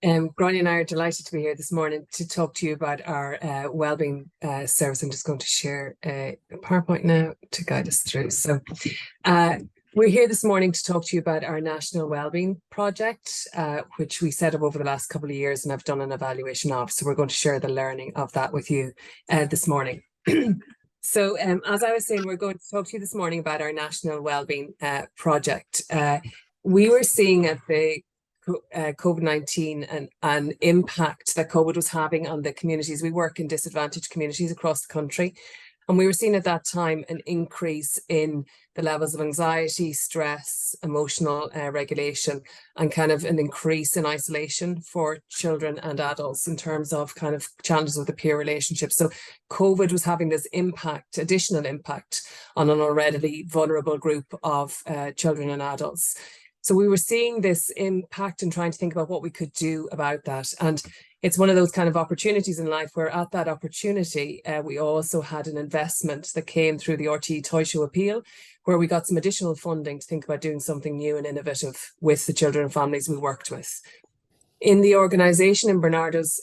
Grainne and I are delighted to be here this morning to talk to you about our wellbeing service. I'm just going to share a PowerPoint now to guide us through. So we're here this morning to talk to you about our national wellbeing project, which we set up over the last couple of years and have done an evaluation of. So we're going to share the learning of that with you this morning. So as I was saying, we're going to talk to you this morning about our national wellbeing project. We were seeing at the COVID-19 and impact that COVID was having on the communities. We work in disadvantaged communities across the country. And we were seeing at that time an increase in the levels of anxiety, stress, emotional regulation, and kind of an increase in isolation for children and adults in terms of kind of challenges with the peer relationships. So COVID was having this impact, additional impact on an already vulnerable group of children and adults. So we were seeing this impact and trying to think about what we could do about that. And it's one of those kind of opportunities in life where at that opportunity, we also had an investment that came through the RTE Taoiseach appeal, where we got some additional funding to think about doing something new and innovative with the children and families we worked with. In the organisation in Barnardos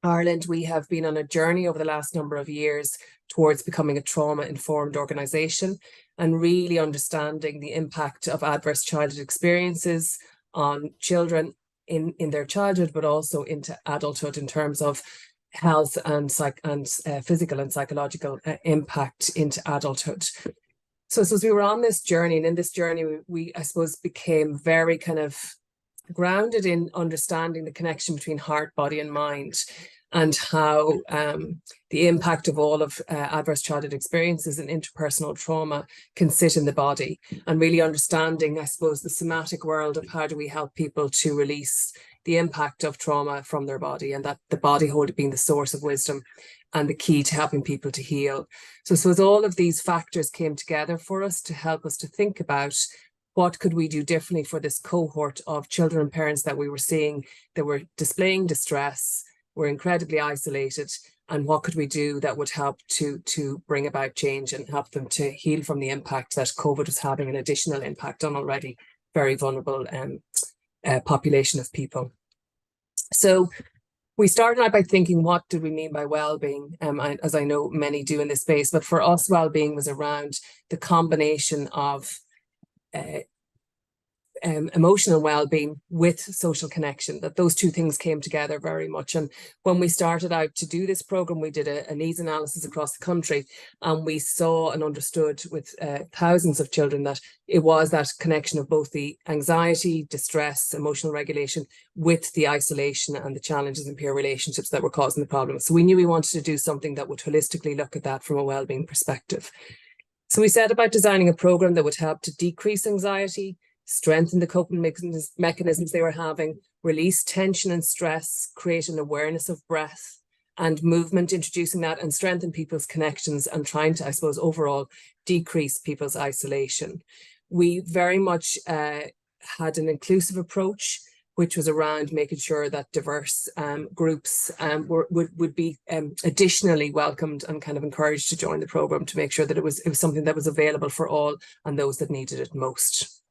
Ireland, we have been on a journey over the last number of years towards becoming a trauma-informed organisation and really understanding the impact of adverse childhood experiences on children in their childhood, but also into adulthood in terms of health and physical and psychological impact into adulthood. So as we were on this journey, and in this journey, we I suppose, became very kind of grounded in understanding the connection between heart, body and mind, and how the impact of all of adverse childhood experiences and interpersonal trauma can sit in the body, and really understanding, I suppose, the somatic world of how do we help people to release the impact of trauma from their body, and that the body being the source of wisdom and the key to helping people to heal. So as all of these factors came together for us to help us to think about what could we do differently for this cohort of children and parents that we were seeing that were displaying distress, were incredibly isolated, and what could we do that would help to bring about change and help them to heal from the impact that COVID was having, an additional impact on already very vulnerable population of people. So we started out by thinking, what do we mean by well-being? As I know many do in this space, but for us, well-being was around the combination of emotional well-being with social connection, that those two things came together very much. And when we started out to do this program, we did a needs analysis across the country, and we saw and understood with thousands of children that it was that connection of both the anxiety, distress, emotional regulation with the isolation and the challenges in peer relationships that were causing the problem. So we knew we wanted to do something that would holistically look at that from a well-being perspective. So we set about designing a program that would help to decrease anxiety, strengthen the coping mechanisms they were having, release tension and stress, create an awareness of breath and movement, introducing that, and strengthen people's connections and trying to, I suppose, overall decrease people's isolation. We very much had an inclusive approach, which was around making sure that diverse groups would be additionally welcomed and kind of encouraged to join the program, to make sure that it was something that was available for all and those that needed it most.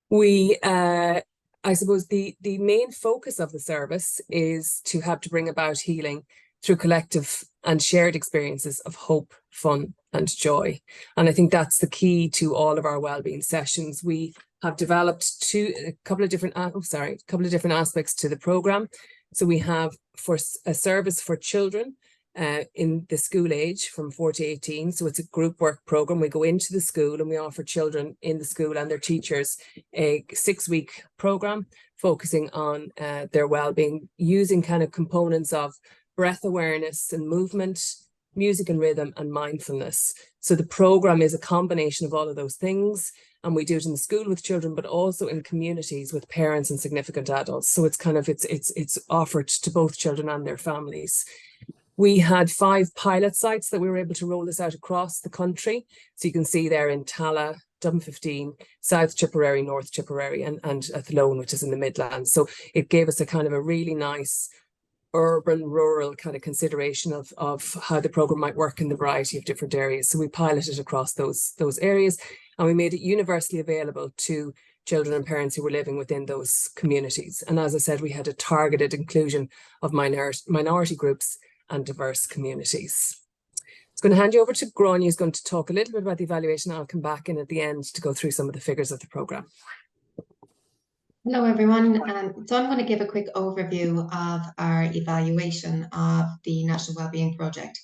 We, I suppose the main focus of the service is to help to bring about healing through collective and shared experiences of hope, fun and joy. And I think that's the key to all of our wellbeing sessions. We have developed a couple of different aspects to the program. So we have for a service for children in the school age from 4 to 18. So it's a group work program. We go into the school and we offer children in the school and their teachers a 6-week program focusing on their well-being, using kind of components of breath awareness and movement, music and rhythm, and mindfulness. So the program is a combination of all of those things, and we do it in the school with children, but also in communities with parents and significant adults. So it's kind of it's offered to both children and their families. We had 5 pilot sites that we were able to roll this out across the country. So you can see there in Tala, Dublin 15, South Tipperary, North Tipperary, and Athlone, which is in the Midlands. So it gave us a kind of a really nice urban, rural kind of consideration of how the program might work in the variety of different areas. So we piloted across those areas, and we made it universally available to children and parents who were living within those communities. And as I said, we had a targeted inclusion of minority groups and diverse communities. I'm going to hand you over to Grainne, who's going to talk a little bit about the evaluation. I'll come back in at the end to go through some of the figures of the programme. Hello everyone. So I'm going to give a quick overview of our evaluation of the National Wellbeing Project.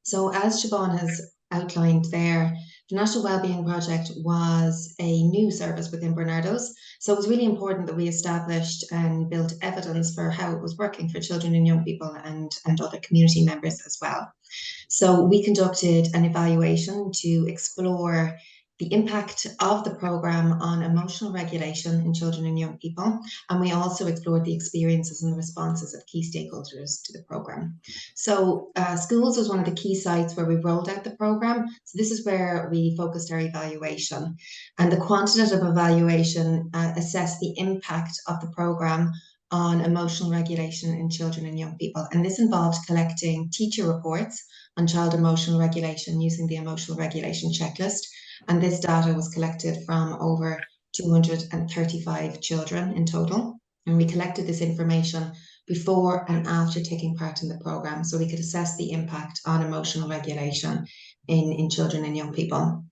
So as Siobhan has outlined there, the National Wellbeing Project was a new service within Barnardos. So it was really important that we established and built evidence for how it was working for children and young people and other community members as well. So we conducted an evaluation to explore the impact of the programme on emotional regulation in children and young people. And we also explored the experiences and the responses of key stakeholders to the programme. So schools was one of the key sites where we rolled out the programme. So this is where we focused our evaluation. And the quantitative evaluation assessed the impact of the programme on emotional regulation in children and young people. And this involved collecting teacher reports on child emotional regulation using the emotional regulation checklist. And this data was collected from over 235 children in total. And we collected this information before and after taking part in the programme, so we could assess the impact on emotional regulation in children and young people.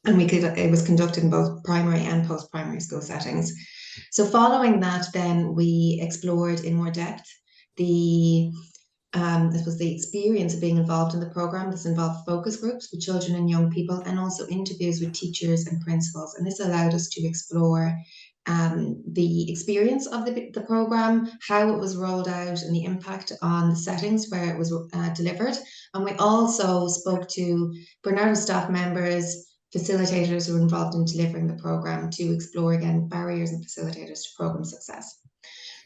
And it was conducted in both primary and post-primary school settings. So following that, then we explored in more depth this was the experience of being involved in the programme. This involved focus groups with children and young people and also interviews with teachers and principals. And this allowed us to explore the experience of the programme, how it was rolled out and the impact on the settings where it was delivered. And we also spoke to Barnardos staff members, facilitators who were involved in delivering the programme to explore again barriers and facilitators to programme success.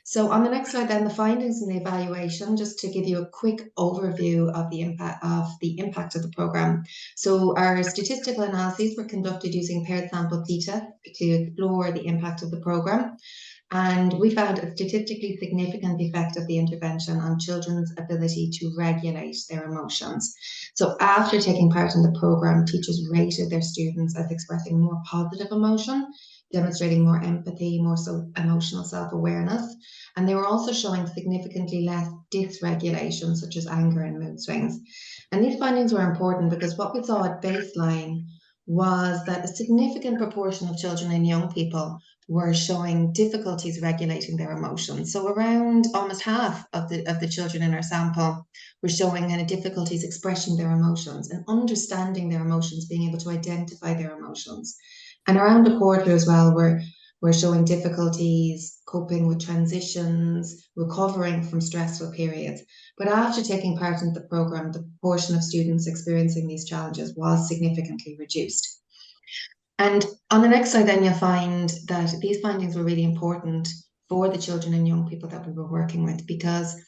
So on the next slide then, the findings and the evaluation, just to give you a quick overview of the impact of the programme. So our statistical analyses were conducted using paired sample data to explore the impact of the programme. And we found a statistically significant effect of the intervention on children's ability to regulate their emotions. So after taking part in the programme, teachers rated their students as expressing more positive emotion, demonstrating more empathy, more emotional self-awareness. And they were also showing significantly less dysregulation, such as anger and mood swings. And these findings were important because what we saw at baseline was that a significant proportion of children and young people were showing difficulties regulating their emotions. So around almost half of the children in our sample were showing kind of difficulties expressing their emotions and understanding their emotions, being able to identify their emotions. And around a quarter as well were showing difficulties coping with transitions, recovering from stressful periods. But after taking part in the programme, the proportion of students experiencing these challenges was significantly reduced. And on the next slide then you'll find that these findings were really important for the children and young people that we were working with, because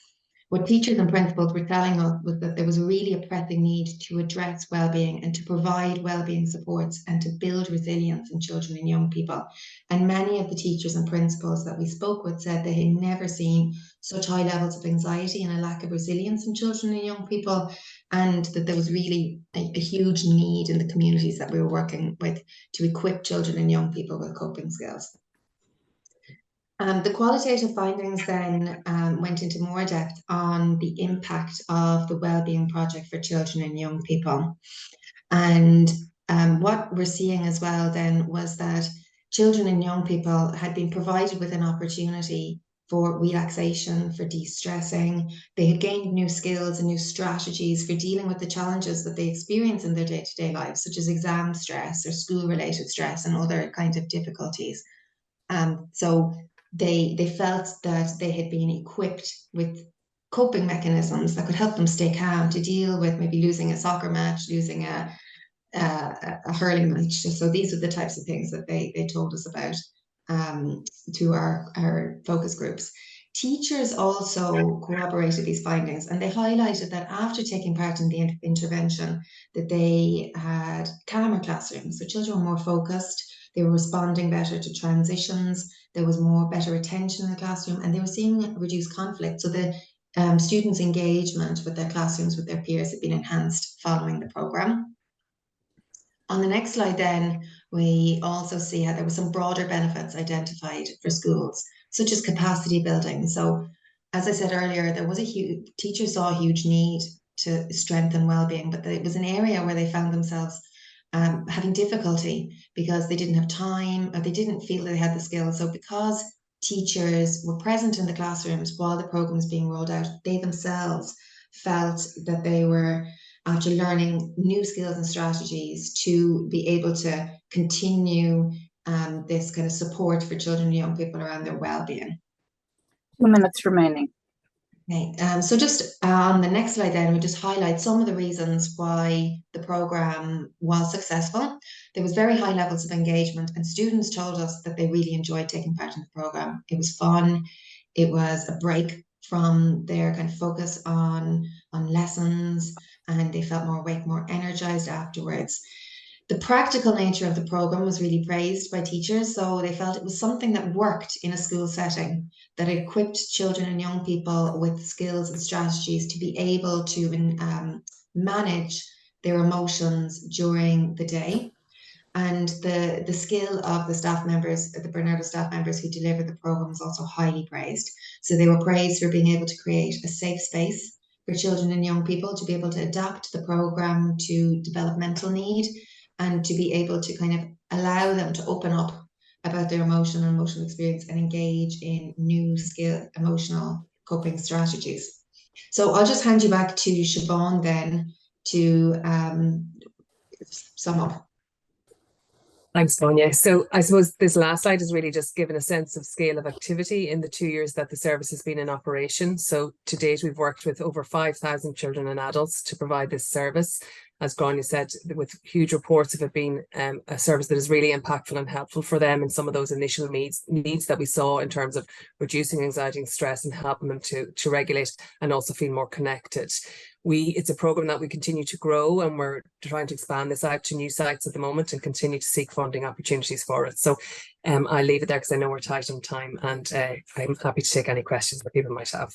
what teachers and principals were telling us was that there was really a pressing need to address wellbeing and to provide wellbeing supports and to build resilience in children and young people. And many of the teachers and principals that we spoke with said they had never seen such high levels of anxiety and a lack of resilience in children and young people, and that there was really a huge need in the communities that we were working with to equip children and young people with coping skills. The qualitative findings then went into more depth on the impact of the wellbeing project for children and young people. And what we're seeing as well then was that children and young people had been provided with an opportunity for relaxation, for de-stressing. They had gained new skills and new strategies for dealing with the challenges that they experience in their day-to-day lives, such as exam stress or school-related stress and other kinds of difficulties. So they felt that they had been equipped with coping mechanisms that could help them stay calm to deal with maybe losing a soccer match, losing a hurling match. So these are the types of things that they told us about to our focus groups. Teachers also corroborated these findings, and they highlighted that after taking part in the intervention, that they had calmer classrooms. So children were more focused, they were responding better to transitions, there was better attention in the classroom, and they were seeing reduced conflict. So the students' engagement with their classrooms, with their peers, had been enhanced following the programme. On the next slide then, we also see how there were some broader benefits identified for schools, such as capacity building. So as I said earlier, there was teachers saw a huge need to strengthen wellbeing, but it was an area where they found themselves having difficulty because they didn't have time or they didn't feel they had the skills. So because teachers were present in the classrooms while the program was being rolled out, they themselves felt that they were actually learning new skills and strategies to be able to continue this kind of support for children and young people around their well-being. 2 minutes remaining. Okay, so just on the next slide then, we just highlight some of the reasons why the programme was successful. There was very high levels of engagement and students told us that they really enjoyed taking part in the programme. It was fun, it was a break from their kind of focus on lessons, and they felt more awake, more energised afterwards. The practical nature of the programme was really praised by teachers, so they felt it was something that worked in a school setting, that equipped children and young people with skills and strategies to be able to manage their emotions during the day. And the skill of the staff members, the Barnardos staff members who delivered the programme was also highly praised. So they were praised for being able to create a safe space for children and young people to be able to adapt the programme to developmental need and to be able to kind of allow them to open up about their emotional experience and engage in new skill, emotional coping strategies. So I'll just hand you back to Siobhan then to sum up. Thanks, Sonia. So I suppose this last slide is really just given a sense of scale of activity in the 2 years that the service has been in operation. So to date, we've worked with over 5,000 children and adults to provide this service. As Grainne said, with huge reports of it being a service that is really impactful and helpful for them in some of those initial needs that we saw in terms of reducing anxiety and stress and helping them to regulate and also feel more connected. It's a programme that we continue to grow, and we're trying to expand this out to new sites at the moment and continue to seek funding opportunities for it. So I'll leave it there because I know we're tight on time, and I'm happy to take any questions that people might have.